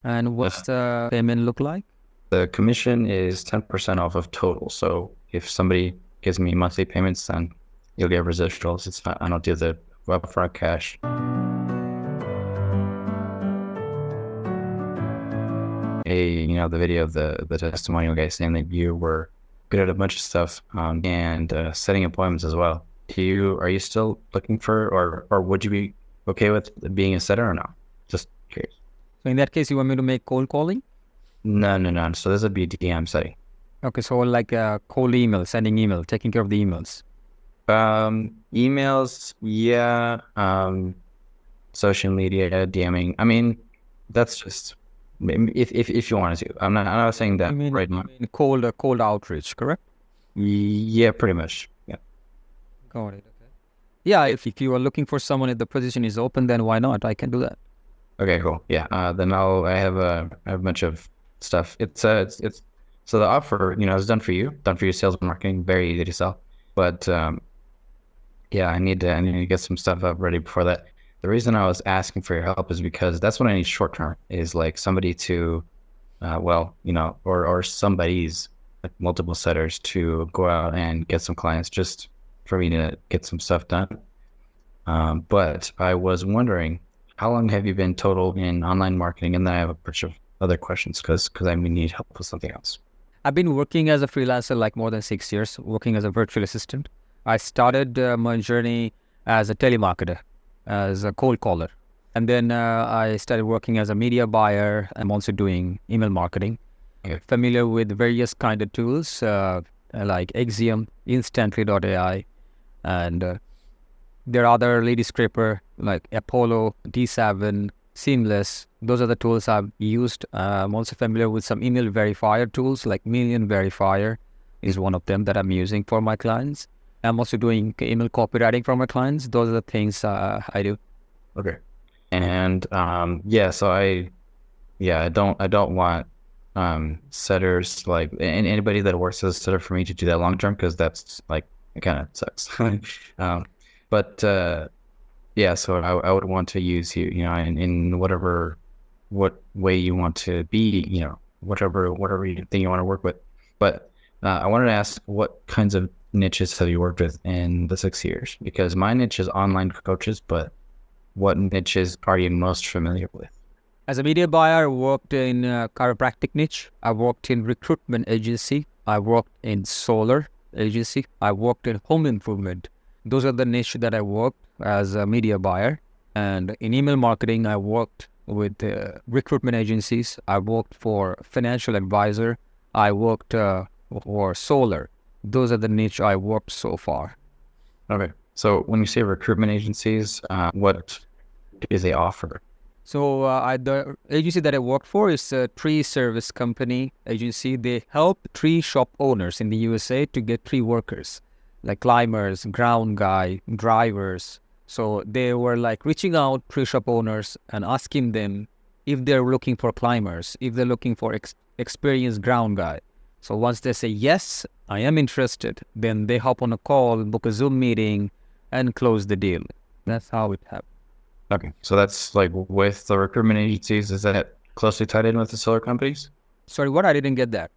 And what's the payment look like? The commission is 10% off of total. So if somebody gives me monthly payments, then you'll get residuals. It's not, I don't do the upfront cash. The video of the testimonial guy saying that you were good at a bunch of stuff, and setting appointments as well. Are you still looking for, or would you be okay with being a setter or not? Just curious. So in that case, you want me to make cold calling? No, no, no. So this would be DM setting. Okay, so like cold email, sending email, taking care of the emails. Emails, yeah. Social media, DMing. I mean, that's just if you wanted to. I'm not saying that right now. You mean cold outreach, correct? Yeah, pretty much. Yeah. Got it. Okay. Yeah, if you are looking for someone, if the position is open, then why not? I can do that. Okay, cool. Yeah. Then I have a bunch of stuff. It's so the offer, is done for you, sales and marketing, very easy to sell. But yeah, I need to get some stuff up ready before that. The reason I was asking for your help is because that's what I need short term, is like somebody to, or somebody's, like multiple setters, to go out and get some clients just for me to get some stuff done. But I was wondering, how long have you been total in online marketing? And then I have a bunch of other questions because I need help with something else. I've been working as a freelancer like more than 6 years, working as a virtual assistant. I started my journey as a telemarketer, as a cold caller. And then I started working as a media buyer. I'm also doing email marketing. Okay. Familiar with various kind of tools like Axiom, Instantly.ai, and there are other lady scraper like Apollo, D7, Seamless. Those are the tools I've used. I'm also familiar with some email verifier tools like Million Verifier is one of them that I'm using for my clients. I'm also doing email copywriting for my clients. Those are the things I do. Okay. And I don't want setters, like, and anybody that works as a setter for me to do that long term, because that's like, it kind of sucks. um, but yeah, so I would want to use you, in what way you want to be, whatever you think you want to work with. But I wanted to ask, what kinds of niches have you worked with in the 6 years? Because my niche is online coaches, but what niches are you most familiar with? As a media buyer, I worked in chiropractic niche. I worked in recruitment agency. I worked in solar agency. I worked in home improvement. Those are the niche that I worked as a media buyer. And in email marketing, I worked with recruitment agencies. I worked for financial advisor. I worked for solar. Those are the niche I worked so far. Okay. So when you say recruitment agencies, what do they offer? So the agency that I work for is a tree service company agency. They help tree shop owners in the USA to get tree workers, like climbers, ground guy, drivers. So they were like reaching out tree shop owners and asking them if they're looking for climbers, if they're looking for experienced ground guy. So once they say, yes, I am interested, then they hop on a call, book a Zoom meeting, and close the deal. That's how it happens. Okay. So that's like with the recruitment agencies, is that closely tied in with the solar companies? Sorry, what? I didn't get that.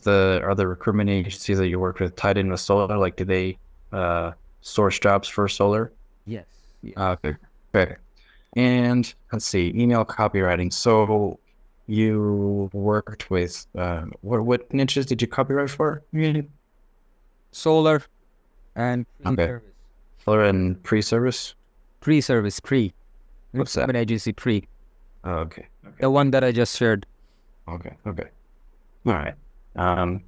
Are the recruitment agencies that you work with tied in with solar? Like, do they source jobs for solar? Yes. Yes. Okay. Okay. And let's see, email copywriting. So you worked with what niches did you copyright for? Solar and Okay. pre-service. Solar and pre-service. Pre-service, pre. What's that? Recruitment agency, pre. Oh, okay. Okay. The one that I just shared. Okay. Okay. All right. Um,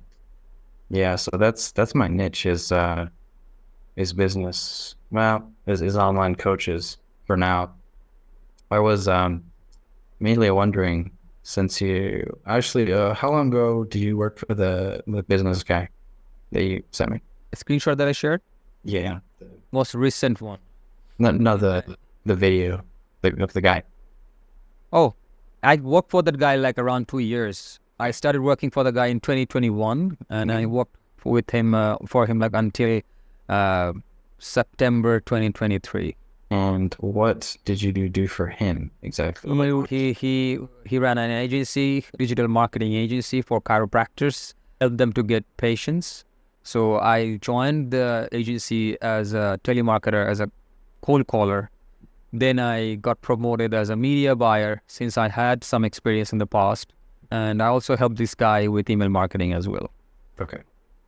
yeah, so that's my niche, is business. Well, is online coaches for now. I was mainly wondering, since you actually, how long ago do you work for the business guy that you sent me? A screenshot that I shared? Yeah. Most recent one. No, the video of the guy. Oh, I worked for that guy like around 2 years. I started working for the guy in 2021 and I worked for him like until uh, September 2023. And what did you do for him exactly? Well, he ran an agency, digital marketing agency for chiropractors, helped them to get patients. So I joined the agency as a telemarketer, as a cold caller. Then I got promoted as a media buyer since I had some experience in the past. And I also helped this guy with email marketing as well. Okay,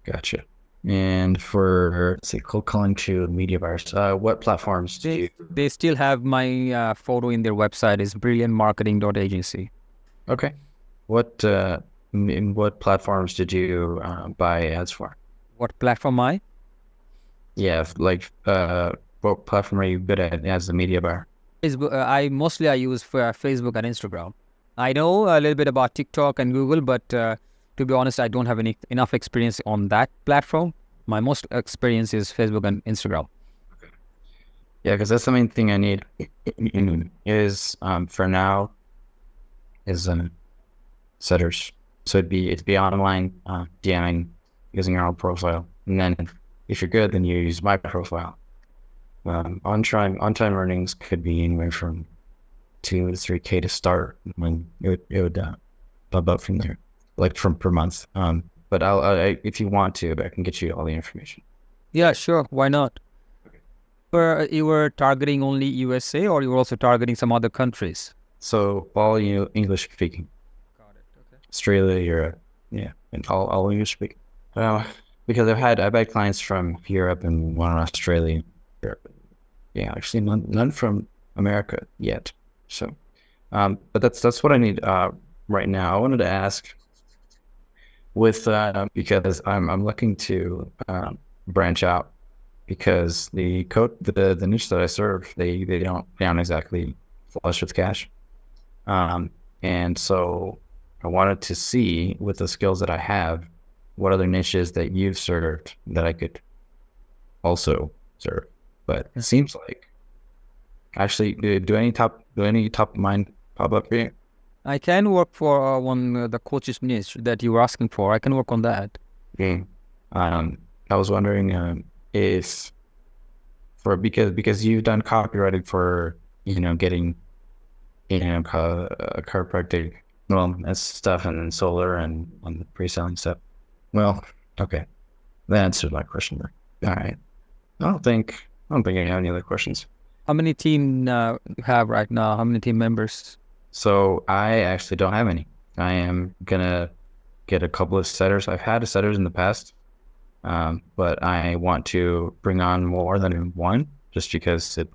gotcha. And for, say, cold calling to media buyers, what platforms do you? They still have my photo in their website. It's brilliantmarketing.agency. Okay. What in what platforms did you buy ads for? What platform I? Yeah, what platform are you good at as a media buyer? Facebook. I use for Facebook and Instagram. I know a little bit about TikTok and Google, but to be honest, I don't have enough experience on that platform. My most experience is Facebook and Instagram. Yeah, because that's the main thing I need is for now is setters. So it'd be online DMing using your own profile, and then if you're good, then you use my profile. On time earnings could be anywhere from 2 to 3K to start. When it would bump up from there, like from per month. But if you want to, I can get you all the information. Yeah, sure. Why not? You were targeting only USA, or you were also targeting some other countries? So all English speaking. Got it. Okay. Australia, Europe, yeah, and all English speaking. Because I've had clients from Europe and one in Australia, Europe. Yeah, actually none from America yet. So, but that's what I need right now. I wanted to ask with because I'm looking to branch out because the niche that I serve they don't exactly flush with cash, and so I wanted to see with the skills that I have what other niches that you've served that I could also serve. But it seems like actually, do any top of mind pop up here? I can work for the coach's niche that you were asking for. I can work on that. Yeah. I was wondering if because you've done copywriting for getting chiropractic and stuff and solar and on the pre-selling stuff. Well, okay, that answered my question. All right. I don't think I have any other questions. How many team you have right now? How many team members? So I actually don't have any. I am gonna get a couple of setters. I've had setters in the past, but I want to bring on more than one just because it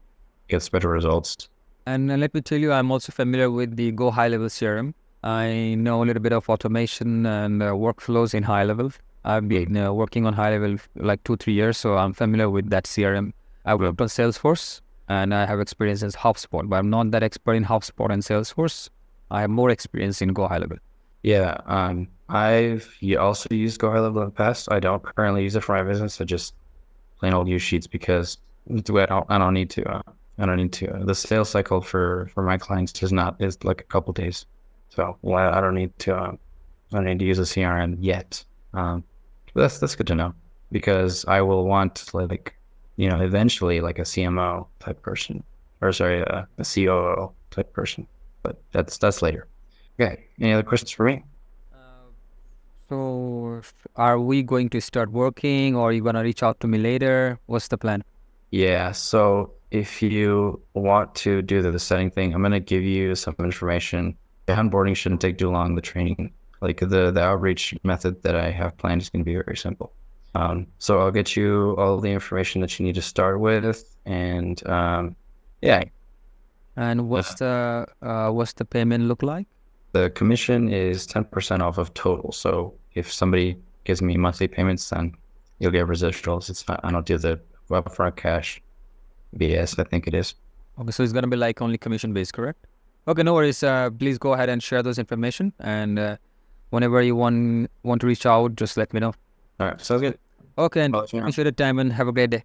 gets better results. And let me tell you, I'm also familiar with the Go High Level CRM. I know a little bit of automation and workflows in High Level. I've been working on High Level like 2-3 years, so I'm familiar with that CRM. I worked on Salesforce, and I have experience in HubSpot, but I'm not that expert in HubSpot and Salesforce. I have more experience in Go High Level. Yeah, I've also used Go High Level in the past. I don't currently use it for my business. I just plain old use Sheets because I don't need to. I don't need to. The sales cycle for my clients is like a couple days, so I don't need to. I don't need to use a CRM yet. But that's good to know because I will want eventually like a CMO type person, or sorry, a COO type person. But that's later. Okay. Any other questions for me? So are we going to start working, or are you going to reach out to me later? What's the plan? Yeah. So if you want to do the setting thing, I'm going to give you some information. The onboarding shouldn't take too long. The training, like the outreach method that I have planned is going to be very simple. So I'll get you all the information that you need to start with, and yeah. And what's the payment look like? The commission is 10% off of total. So if somebody gives me monthly payments, then you'll get residuals. I don't do the upfront cash BS. I think it is. Okay, so it's gonna be like only commission based, correct? Okay, no worries. Please go ahead and share those information, and whenever you want to reach out, just let me know. All right, sounds good. Okay, and I'll let you know. appreciate the time and have a great day.